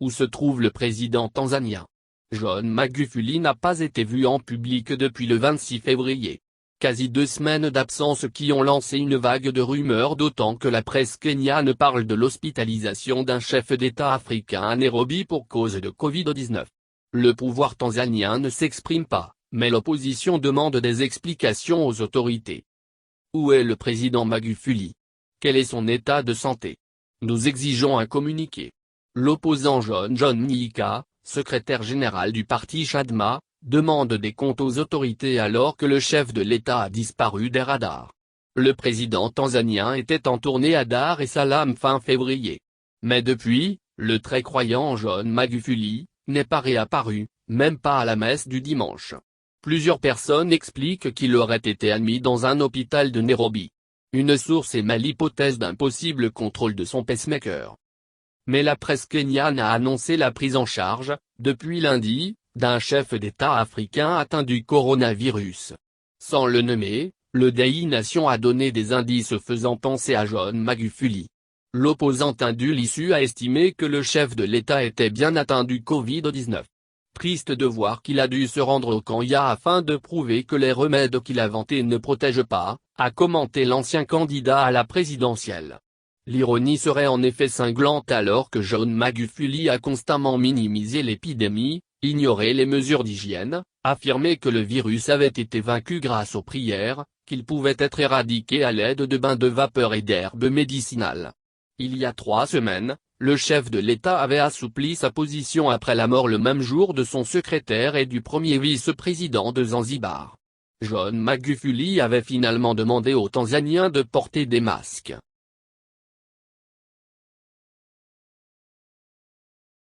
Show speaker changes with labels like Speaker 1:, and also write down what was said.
Speaker 1: Où se trouve le président tanzanien? John Magufuli n'a pas été vu en public depuis le 26 février. Quasi 2 semaines d'absence qui ont lancé une vague de rumeurs, d'autant que la presse kenyane parle de l'hospitalisation d'un chef d'État africain à Nairobi pour cause de Covid-19. Le pouvoir tanzanien ne s'exprime pas, mais l'opposition demande des explications aux autorités. Où est le président Magufuli? Quel est son état de santé? Nous exigeons un communiqué. L'opposant John Mnyika, secrétaire général du parti Chadema, demande des comptes aux autorités alors que le chef de l'État a disparu des radars. Le président tanzanien était en tournée à Dar es Salaam fin février. Mais depuis, le très croyant John Magufuli n'est pas réapparu, même pas à la messe du dimanche. Plusieurs personnes expliquent qu'il aurait été admis dans un hôpital de Nairobi. Une source émet l'hypothèse d'un possible contrôle de son pacemaker. Mais la presse kenyane a annoncé la prise en charge, depuis lundi, d'un chef d'État africain atteint du coronavirus. Sans le nommer, le Daily Nation a donné des indices faisant penser à John Magufuli. L'opposant Indul a estimé que le chef de l'État était bien atteint du Covid-19. Triste de voir qu'il a dû se rendre au Kenya afin de prouver que les remèdes qu'il a vantés ne protègent pas, a commenté l'ancien candidat à la présidentielle. L'ironie serait en effet cinglante alors que John Magufuli a constamment minimisé l'épidémie, ignoré les mesures d'hygiène, affirmé que le virus avait été vaincu grâce aux prières, qu'il pouvait être éradiqué à l'aide de bains de vapeur et d'herbes médicinales. Il y a 3 semaines, le chef de l'État avait assoupli sa position après la mort le même jour de son secrétaire et du premier vice-président de Zanzibar. John Magufuli avait finalement demandé aux Tanzaniens de porter des masques.